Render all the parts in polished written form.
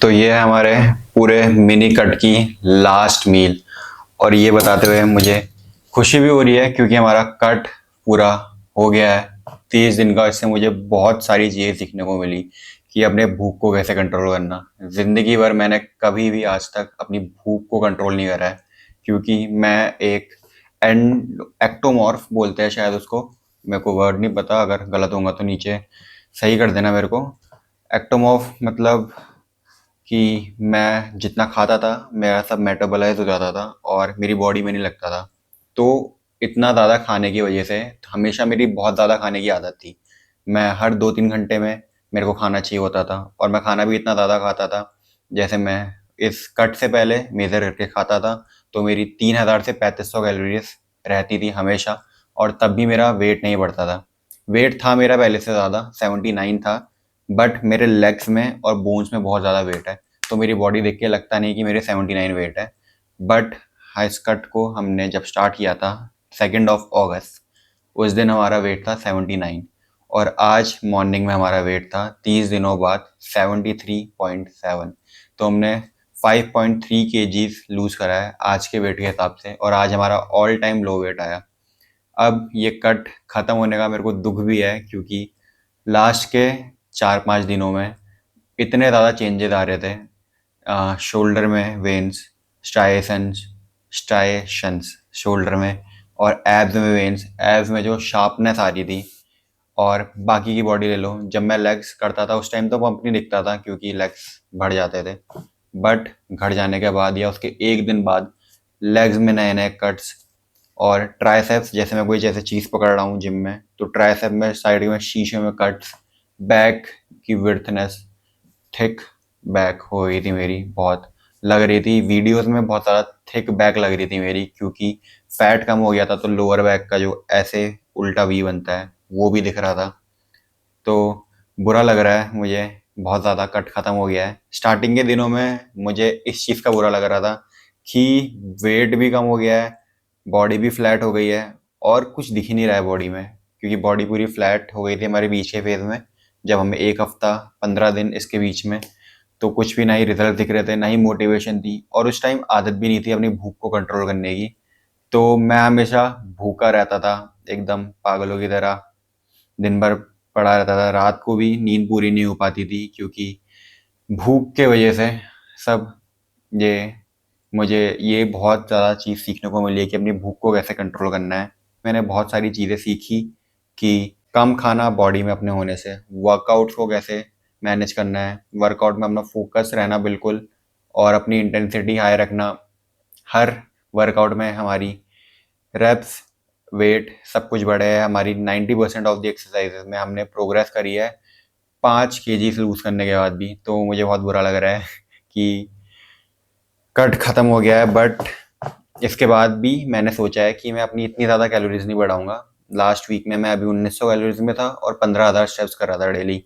तो ये है हमारे पूरे मिनी कट की लास्ट मील। और ये बताते हुए मुझे खुशी भी हो रही है क्योंकि हमारा कट पूरा हो गया है 30 दिन का। इससे मुझे बहुत सारी चीज़ें सीखने को मिली कि अपने भूख को कैसे कंट्रोल करना। जिंदगी भर मैंने कभी भी आज तक अपनी भूख को कंट्रोल नहीं करा है क्योंकि मैं एक एक्टोमॉर्फ बोलते हैं शायद उसको, मेरे को वर्ड नहीं पता, अगर गलत होगा तो नीचे सही कर देना मेरे को। एक्टोमॉर्फ मतलब कि मैं जितना खाता था मेरा सब मेटाबोलाइज हो जाता था और मेरी बॉडी में नहीं लगता था। तो इतना ज़्यादा खाने की वजह से हमेशा मेरी बहुत ज़्यादा खाने की आदत थी। मैं हर 2-3 घंटे में मेरे को खाना चाहिए होता था और मैं खाना भी इतना ज़्यादा खाता था। जैसे मैं इस कट से पहले मेज़र करके खाता था तो मेरी 3000 से 3500 कैलोरीज रहती थी हमेशा। और तब भी मेरा वेट नहीं बढ़ता था। वेट था मेरा पहले से ज़्यादा 79 था, बट मेरे लेग्स में और बोन्स में बहुत ज़्यादा वेट है। तो मेरी बॉडी देख के लगता नहीं कि मेरे 79 वेट है। बट हाइस कट को हमने जब स्टार्ट किया था 2 अगस्त, उस दिन हमारा वेट था 79। और आज मॉर्निंग में हमारा वेट था 30 दिनों बाद 73.7। तो हमने 5.3 kgs लूज़ करा है आज के वेट के हिसाब से और आज हमारा ऑल टाइम लो वेट आया। अब ये कट ख़त्म होने का मेरे को दुख भी है क्योंकि लास्ट के 4-5 दिनों में इतने ज़्यादा चेंजेस आ रहे थे शोल्डर में वेन्स, स्ट्राइएशंस स्ट्राइएशंस शोल्डर में, और एब्स में वेन्स, एब्स में जो शार्पनेस आ रही थी। और बाकी की बॉडी ले लो, जब मैं लेग्स करता था उस टाइम तो पंप नहीं दिखता था क्योंकि लेग्स बढ़ जाते थे। बट घर जाने के बाद या उसके एक दिन बाद लेग्स में नए नए कट्स। और ट्राइसेप्स, जैसे मैं कोई जैसे चीज़ पकड़ रहा हूँ जिम में तो ट्राइसेप में साइड में शीशे में कट्स। बैक की विर्थनेस थिक बैक हो गई थी मेरी, बहुत लग रही थी वीडियोस में, बहुत ज़्यादा थिक बैक लग रही थी मेरी क्योंकि फैट कम हो गया था तो लोअर बैक का जो ऐसे उल्टा वी बनता है वो भी दिख रहा था। तो बुरा लग रहा है मुझे, बहुत ज़्यादा कट ख़त्म हो गया है। स्टार्टिंग के दिनों में मुझे इस चीज़ का बुरा लग रहा था कि वेट भी कम हो गया है, बॉडी भी फ्लैट हो गई है और कुछ दिख ही नहीं रहा है बॉडी में, क्योंकि बॉडी पूरी फ्लैट हो गई थी हमारे बीच के फेज़ में, जब हमें 1 हफ्ता 15 दिन इसके बीच में। तो कुछ भी ना ही रिजल्ट दिख रहे थे ना ही मोटिवेशन थी और उस टाइम आदत भी नहीं थी अपनी भूख को कंट्रोल करने की। तो मैं हमेशा भूखा रहता था, एकदम पागलों की तरह दिन भर पड़ा रहता था। रात को भी नींद पूरी नहीं हो पाती थी क्योंकि भूख के वजह से सब। ये मुझे ये बहुत ज़्यादा चीज़ सीखने को मिली है कि अपनी भूख को कैसे कंट्रोल करना है। मैंने बहुत सारी चीज़ें सीखी कि कम खाना बॉडी में अपने होने से, वर्कआउट्स को कैसे मैनेज करना है, वर्कआउट में अपना फोकस रहना बिल्कुल, और अपनी इंटेंसिटी हाई रखना। हर वर्कआउट में हमारी रेप्स, वेट सब कुछ बढ़े है। हमारी 90% ऑफ द एक्सरसाइजेज में हमने प्रोग्रेस करी है 5 kg लूज़ करने के बाद भी। तो मुझे बहुत बुरा लग रहा है कि कट ख़त्म हो गया है, बट इसके बाद भी मैंने सोचा है कि मैं अपनी इतनी ज़्यादा कैलोरीज नहीं बढ़ाऊंगा। लास्ट वीक में मैं अभी 1900 कैलोरीज में था और 15,000 स्टेप्स कर रहा था डेली।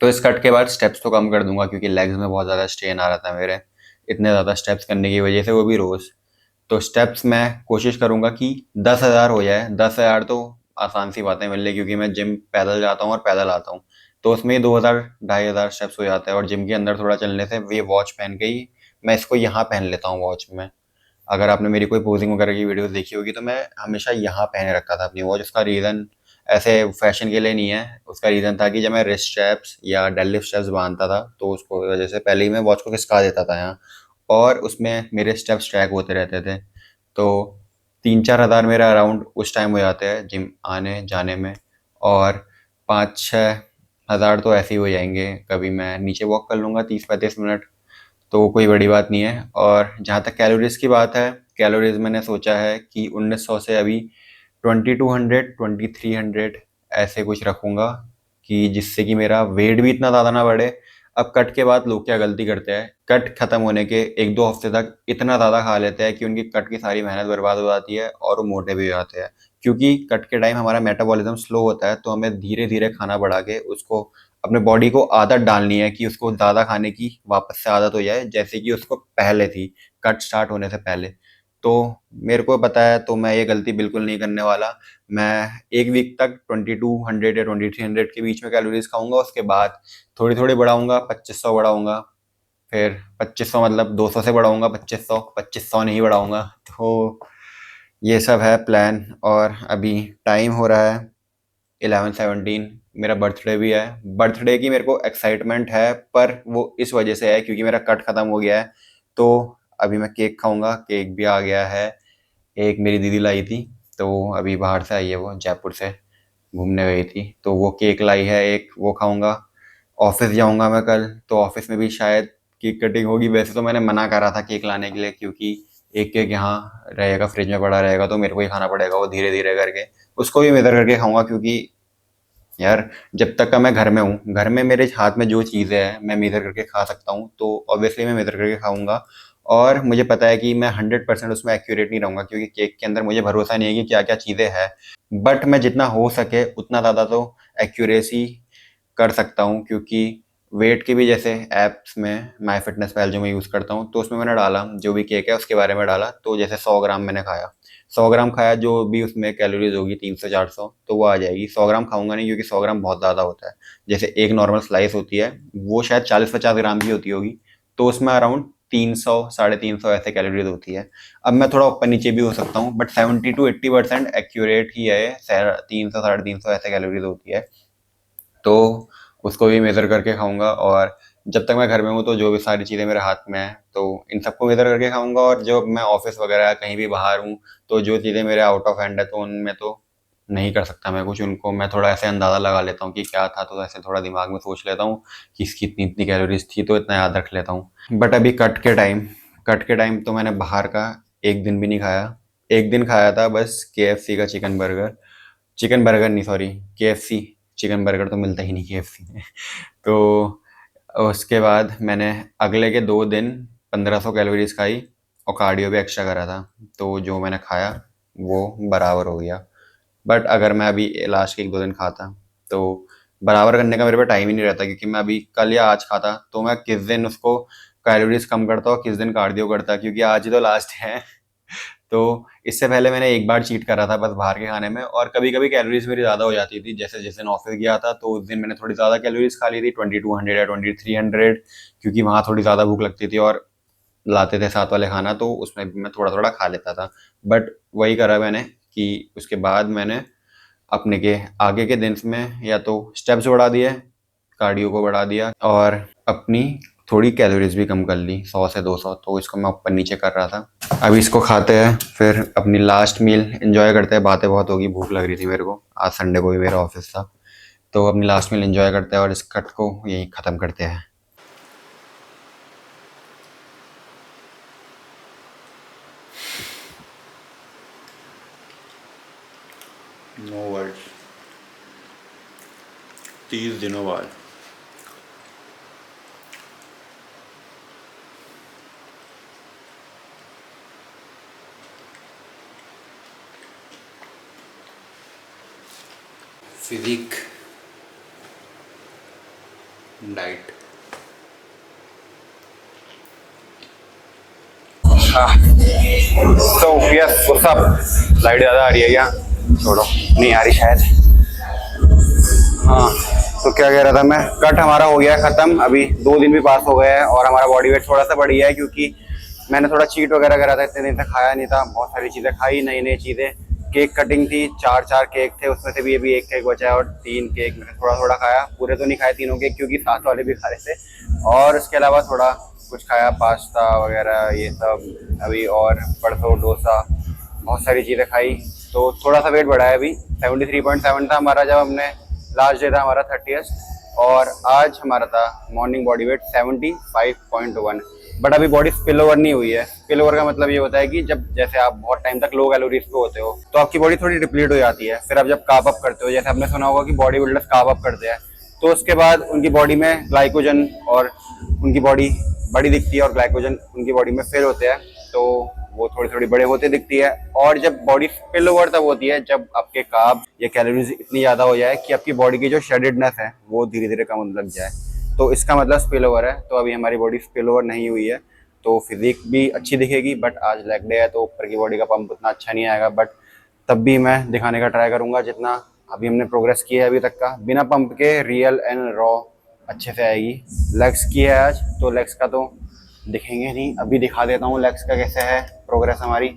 तो इस कट के बाद स्टेप्स तो कम कर दूंगा क्योंकि लेग्स में बहुत ज़्यादा स्ट्रेन आ रहा था मेरे, इतने ज़्यादा स्टेप्स करने की वजह से, वो भी रोज़। तो स्टेप्स मैं कोशिश करूंगा कि 10,000 हो जाए। 10,000 तो आसान सी बात है मेरे लिए क्योंकि मैं जिम पैदल जाता हूँ और पैदल आता हूँ। तो उसमें 2,000 2,500 स्टेप्स हो जाता है और जिम के अंदर थोड़ा चलने से ये वॉच पहन के ही मैं इसको यहाँ पहन लेता हूँ वॉच में। अगर आपने मेरी कोई पोजिंग वगैरह की वीडियोस देखी होगी तो मैं हमेशा यहाँ पहने रखता था अपनी वॉच। उसका रीज़न ऐसे फैशन के लिए नहीं है, उसका रीज़न था कि जब मैं रिस्ट स्ट्रैप्स या डेडलिफ्ट स्ट्रैप्स बांधता था तो उसको वजह से पहले ही मैं वॉच को खिसका देता था यहाँ, और उसमें मेरे स्टेप्स ट्रैक होते रहते थे। तो 3-4 हज़ार मेरा अराउंड उस टाइम हो जाते हैं जिम आने जाने में, और 5-6 हज़ार तो ऐसे ही हो जाएंगे। कभी मैं नीचे वॉक कर लूँगा 30-35 मिनट, तो कोई बड़ी बात नहीं है। और जहाँ तक कैलोरीज की बात है, कैलोरीज मैंने सोचा है कि 1900 से अभी 2200 2300 ऐसे कुछ रखूँगा कि जिससे कि मेरा वेट भी इतना ज़्यादा ना बढ़े। अब कट के बाद लोग क्या गलती करते हैं, कट ख़त्म होने के 1-2 हफ्ते तक इतना ज़्यादा खा लेते हैं कि उनकी कट की सारी मेहनत बर्बाद हो जाती है और वो मोटे भी हो जाते हैं। क्योंकि कट के टाइम हमारा मेटाबॉलिज्म स्लो होता है तो हमें धीरे धीरे खाना बढ़ा के उसको अपने बॉडी को आदत डालनी है कि उसको ज़्यादा खाने की वापस से आदत हो जाए जैसे कि उसको पहले थी, कट स्टार्ट होने से पहले। तो मेरे को पता है तो मैं ये गलती बिल्कुल नहीं करने वाला। मैं एक वीक तक 2200 या 2300 के बीच में कैलोरीज खाऊंगा, उसके बाद थोड़ी थोड़ी बढ़ाऊंगा, 2500 बढ़ाऊंगा, फिर 2500 मतलब 200 से बढ़ाऊंगा, 2500 नहीं बढ़ाऊंगा। तो ये सब है प्लान। और अभी टाइम हो रहा है 11:17, मेरा बर्थडे भी है। बर्थडे की मेरे को एक्साइटमेंट है, पर वो इस वजह से है क्योंकि मेरा कट ख़त्म हो गया है। तो अभी मैं केक खाऊंगा, केक भी आ गया है। एक मेरी दीदी लाई थी, तो अभी बाहर से आई है, वो जयपुर से घूमने गई थी, तो वो केक लाई है एक, वो खाऊंगा। ऑफिस जाऊंगा मैं कल, तो ऑफिस में भी शायद केक कटिंग होगी। वैसे तो मैंने मना करा था केक लाने के लिए, क्योंकि एक केक यहाँ रहेगा, फ्रिज में पड़ा रहेगा, तो मेरे को ही खाना पड़ेगा वो धीरे धीरे करके। उसको भी मेजर करके खाऊंगा, क्योंकि यार जब तक का मैं घर में हूँ, घर में मेरे हाथ में जो चीज़ें हैं मैं मेजर करके खा सकता हूँ, तो ऑब्वियसली मैं मेजर करके खाऊंगा। और मुझे पता है कि मैं 100% उसमें एक्यूरेट नहीं रहूंगा, क्योंकि केक के अंदर मुझे भरोसा नहीं है कि क्या क्या चीज़ें हैं। बट मैं जितना हो सके उतना ज़्यादा तो एक्यूरेसी कर सकता हूँ, क्योंकि वेट की भी जैसे ऐप्स में माई फिटनेस पैल जो मैं यूज़ करता हूँ, तो उसमें मैंने डाला जो भी केक है उसके बारे में डाला, तो जैसे 100 ग्राम मैंने खाया, 100 ग्राम खाया, जो भी उसमें कैलोरीज होगी 300-400 तो वो आ जाएगी। 100 ग्राम खाऊंगा नहीं, क्योंकि 100 ग्राम बहुत ज़्यादा होता है। जैसे एक नॉर्मल स्लाइस होती है, वो शायद 40-50 ग्राम की होती होगी, तो उसमें अराउंड 300 350 ऐसे कैलोरीज होती है। अब मैं थोड़ा ऊपर नीचे भी हो सकता हूँ, बट 70-80% एक्यूरेट ही है, 300 350 ऐसे कैलोरीज होती है। तो उसको भी मेज़र करके खाऊंगा। और जब तक मैं घर में हूँ, तो जो भी सारी चीज़ें मेरे हाथ में हैं, तो इन सबको मेज़र करके खाऊंगा। और जब मैं ऑफिस वगैरह कहीं भी बाहर हूँ, तो जो चीज़ें मेरे आउट ऑफ हैंड है, तो उनमें तो नहीं कर सकता मैं कुछ। उनको मैं थोड़ा ऐसे अंदाज़ा लगा लेता हूँ कि क्या था, तो ऐसे थोड़ा दिमाग में सोच लेता हूँ कि इसकी इतनी इतनी कैलोरीज थी, तो इतना याद रख लेता हूँ। बट अभी कट के टाइम तो मैंने बाहर का एक दिन भी नहीं खाया। एक दिन खाया था बस KFC का चिकन बर्गर नहीं, सॉरी, KFC। चिकन बर्गर तो मिलता ही नहीं KFC में। तो उसके बाद मैंने अगले के 2 दिन 1500 कैलोरीज खाई, और कार्डियो भी एक्स्ट्रा करा था, तो जो मैंने खाया वो बराबर हो गया। बट अगर मैं अभी लास्ट के 1-2 दिन खाता, तो बराबर करने का मेरे पे टाइम ही नहीं रहता, क्योंकि मैं अभी कल या आज खाता, तो मैं किस दिन उसको कैलोरीज कम करता और किस दिन कार्डियो करता, क्योंकि आज ही तो लास्ट है। तो इससे पहले मैंने एक बार चीट करा था बस बाहर के खाने में, और कभी कभी कैलोरीज मेरी ज़्यादा हो जाती थी। जैसे जिस दिन ऑफिस गया था, तो उस दिन मैंने थोड़ी ज़्यादा कैलोरीज खा ली थी, 2200 या 2300, क्योंकि वहाँ थोड़ी ज़्यादा भूख लगती थी और लाते थे साथ वाले खाना, तो उसमें भी मैं थोड़ा थोड़ा खा लेता था। बट वही करा मैंने कि उसके बाद मैंने अपने के आगे के दिन में या तो स्टेप्स बढ़ा दिए, कार्डियो को बढ़ा दिया, और अपनी थोड़ी कैलोरीज भी कम कर ली, 100 से 200, तो इसको मैं ऊपर नीचे कर रहा था। अभी इसको खाते हैं, फिर अपनी लास्ट मील एंजॉय करते हैं। बातें बहुत होगी, भूख लग रही थी मेरे को, आज संडे को भी मेरा ऑफिस था, तो अपनी लास्ट मील एंजॉय करते हैं और इस कट को यहीं ख़त्म करते हैं। No words. 30 दिनों बाद फिजिक डाइट। तो यस व्हाट्सअप, लाइट ज़्यादा आ रही है क्या? छोड़ो, नहीं आ रही शायद। हाँ, तो क्या कह रहा था मैं, कट हमारा हो गया है ख़त्म। अभी 2 दिन भी पास हो गए हैं, और हमारा बॉडी वेट थोड़ा सा बढ़ गया है, क्योंकि मैंने थोड़ा चीट वगैरह करा था, इतने दिन से खाया नहीं था, बहुत सारी चीज़ें खाई, नई नई चीज़ें। केक कटिंग थी, 4-4 केक थे, उसमें से भी अभी एक केक बचा है, और 3 केक मैंने थोड़ा थोड़ा खाया, पूरे तो नहीं खाए तीनों केक, क्योंकि साथ वाले भी खा रहे थे। और उसके अलावा थोड़ा कुछ खाया, पास्ता वगैरह ये सब अभी, और परसों डोसा, बहुत सारी चीज़ें खाई। तो थोड़ा सा वेट बढ़ा है अभी। 73.7 था हमारा जब हमने लास्ट डे था हमारा 30th, और आज हमारा था मॉर्निंग बॉडी वेट 75.1। बट अभी बॉडी स्पिल ओवर नहीं हुई है। स्पिल ओवर का मतलब ये होता है कि जब जैसे आप बहुत टाइम तक लो कैलोरीज पे होते हो, तो आपकी बॉडी थोड़ी डिप्लीट हो जाती है। फिर आप जब कार्ब अप करते हो, जैसे आपने सुना होगा कि बॉडी बिल्डर्स कार्ब अप करते हैं, तो उसके बाद उनकी बॉडी में ग्लाइकोजन, और उनकी बॉडी बड़ी दिखती है, और ग्लाइकोजन उनकी बॉडी में फिल होते हैं, तो वो थोड़ी थोड़ी बड़े होते दिखती है। और जब बॉडी स्पिल ओवर तब होती है जब आपके कार्ब या कैलोरीज इतनी ज़्यादा हो जाए कि आपकी बॉडी की जो शेडेडनेस है वो धीरे धीरे कम होने लग जाए, तो इसका मतलब स्पिल ओवर है। तो अभी हमारी बॉडी स्पिल ओवर नहीं हुई है, तो फिजिक भी अच्छी दिखेगी। बट आज लेग डे है, तो ऊपर की बॉडी का पंप उतना अच्छा नहीं आएगा, बट तब भी मैं दिखाने का ट्राई करूंगा जितना अभी हमने प्रोग्रेस किया है अभी तक का, बिना पंप के, रियल एंड रॉ अच्छे से आएगी। लेग्स की है आज, तो लेग्स का तो दिखेंगे नहीं, अभी दिखा देता हूँ लेग्स का कैसे है प्रोग्रेस हमारी।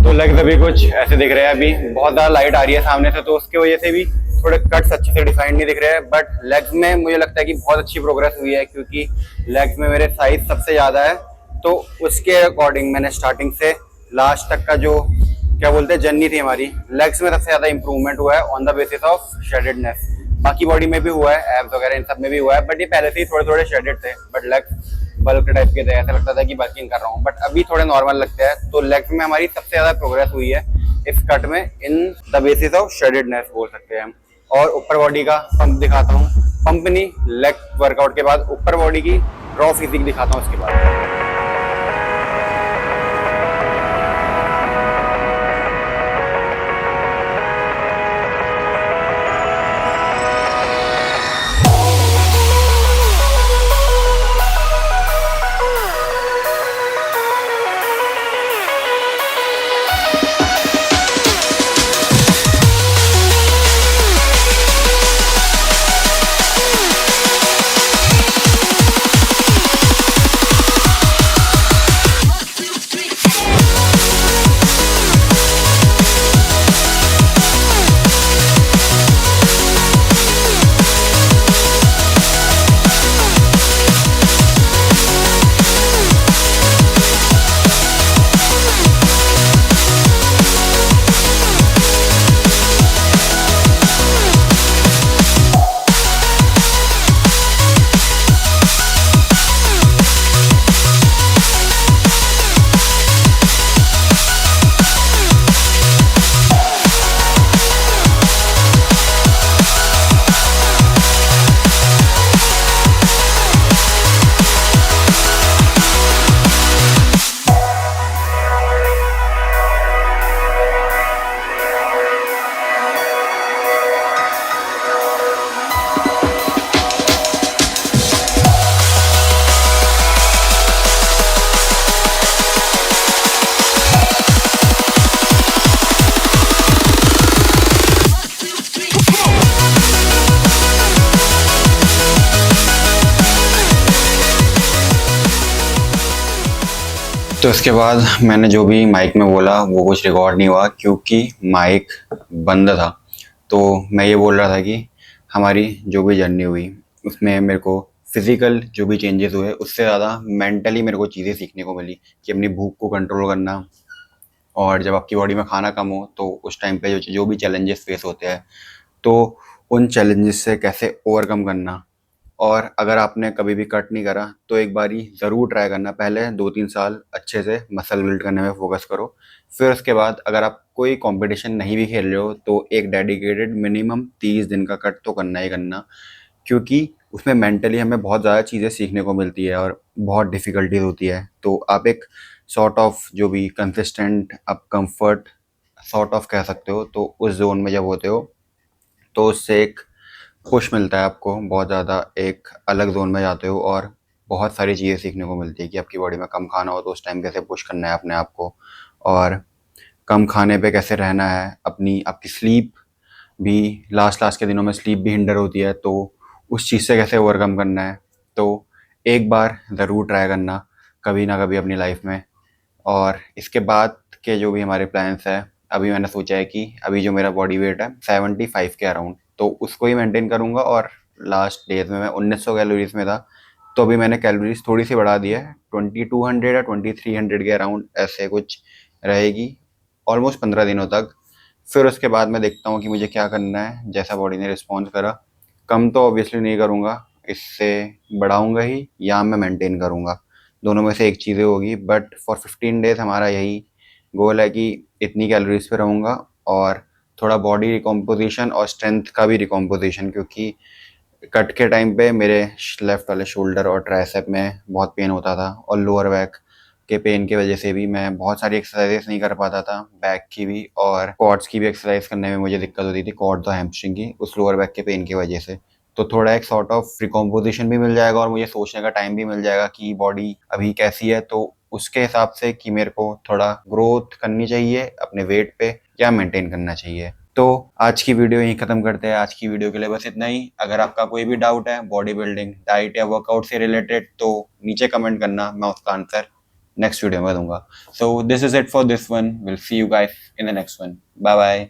तो लेग्स अभी कुछ ऐसे दिख रहे हैं, अभी बहुत ज़्यादा लाइट आ रही है सामने से तो उसकी वजह से भी थोड़े कट्स अच्छे से डिफाइंड नहीं दिख रहे हैं। बट लेग्स में मुझे लगता है कि बहुत अच्छी प्रोग्रेस हुई है, क्योंकि लेग्स में मेरे साइज सबसे ज़्यादा है, तो उसके अकॉर्डिंग मैंने स्टार्टिंग से लास्ट तक का जो क्या बोलते हैं जर्नी थी हमारी, लेग्स में सबसे ज़्यादा इंप्रूवमेंट हुआ है ऑन द बेसिस ऑफ शेडेडनेस। बाकी बॉडी में भी हुआ है, एब्स वगैरह इन सब में भी हुआ है, बट ये पहले से ही थोड़े थोड़े शेडेड थे, बट लेग्स बल्क टाइप के थे, ऐसा लगता था कि बल्किंग कर रहा हूँ, बट अभी थोड़े नॉर्मल लगते हैं। तो लेग्स में हमारी सबसे ज्यादा प्रोग्रेस हुई है इस कट में, इन द बेसिस ऑफ शेडेडनेस बोल सकते हैं हम। और ऊपर बॉडी का पंप दिखाता हूँ, पंप नहीं, लेग वर्कआउट के बाद ऊपर बॉडी की रॉ फिजिक दिखाता हूँ उसके बाद। तो इसके बाद मैंने जो भी माइक में बोला वो कुछ रिकॉर्ड नहीं हुआ क्योंकि माइक बंद था। तो मैं ये बोल रहा था कि हमारी जो भी जर्नी हुई उसमें मेरे को फिज़िकल जो भी चेंजेस हुए उससे ज़्यादा मेंटली मेरे को चीज़ें सीखने को मिली कि अपनी भूख को कंट्रोल करना, और जब आपकी बॉडी में खाना कम हो तो उस टाइम पे जो भी चैलेंजेस फेस होते हैं तो उन चैलेंजेस से कैसे ओवरकम करना। और अगर आपने कभी भी कट नहीं करा तो एक बारी ज़रूर ट्राई करना, पहले 2-3 साल अच्छे से मसल बिल्ड करने में फोकस करो। फिर उसके बाद अगर आप कोई कंपटीशन नहीं भी खेल रहे हो तो एक डेडिकेटेड मिनिमम 30 दिन का कट तो करना ही करना, क्योंकि उसमें मेंटली हमें बहुत ज़्यादा चीज़ें सीखने को मिलती है और बहुत डिफ़िकल्टीज होती है। तो आप एक सॉर्ट ऑफ जो भी कंसिस्टेंट आप कंफर्ट सॉर्ट ऑफ कह सकते हो, तो उस जोन में जब होते हो तो उससे एक पुश मिलता है आपको बहुत ज़्यादा, एक अलग जोन में जाते हो और बहुत सारी चीज़ें सीखने को मिलती है कि आपकी बॉडी में कम खाना हो तो उस टाइम कैसे पुश करना है अपने आप को, और कम खाने पे कैसे रहना है। अपनी आपकी स्लीप भी लास्ट के दिनों में स्लीप भी हिंडर होती है, तो उस चीज़ से कैसे ओवरकम करना है। तो एक बार ज़रूर ट्राई करना कभी ना कभी अपनी लाइफ में। और इसके बाद के जो भी हमारे प्लान्स हैं, अभी मैंने सोचा है कि अभी जो मेरा बॉडी वेट है 75 के अराउंड, तो उसको ही मेंटेन करूँगा। और लास्ट डेज में मैं 1900 कैलोरीज में था, तो अभी मैंने कैलोरीज थोड़ी सी बढ़ा दी है, 2200 या 2300 के अराउंड ऐसे कुछ रहेगी ऑलमोस्ट 15 दिनों तक। फिर उसके बाद मैं देखता हूँ कि मुझे क्या करना है, जैसा बॉडी ने रिस्पॉन्स करा। कम तो ऑब्वियसली नहीं करूँगा, इससे बढ़ाऊँगा ही या मैं मेंटेन करूँगा, दोनों में से एक चीज़ें होगी। बट फॉर 15 डेज़ हमारा यही गोल है कि इतनी कैलोरीज पे रहूँगा और थोड़ा बॉडी रिकॉम्पोजिशन और स्ट्रेंथ का भी रिकॉम्पोजिशन, क्योंकि कट के टाइम पे मेरे लेफ़्ट वाले शोल्डर और ट्राइसेप में बहुत पेन होता था, और लोअर बैक के पेन की वजह से भी मैं बहुत सारी एक्सरसाइजेस नहीं कर पाता था, बैक की भी और क्वाड्स की भी एक्सरसाइज करने में मुझे दिक्कत होती थी, क्वाड्स और हैमस्ट्रिंग की, उस लोअर बैक के पेन की वजह से। तो थोड़ा एक सॉर्ट ऑफ रिकॉम्पोजिशन भी मिल जाएगा और मुझे सोचने का टाइम भी मिल जाएगा कि बॉडी अभी कैसी है, तो उसके हिसाब से कि मेरे को थोड़ा ग्रोथ करनी चाहिए अपने वेट पे या मेंटेन करना चाहिए। तो आज की वीडियो यहीं खत्म करते हैं। आज की वीडियो के लिए बस इतना ही। अगर आपका कोई भी डाउट है बॉडी बिल्डिंग, डाइट या वर्कआउट से रिलेटेड तो नीचे कमेंट करना, मैं उसका आंसर नेक्स्ट वीडियो में दूंगा। So this is it for this one. Will see you guys in the next one. Bye bye.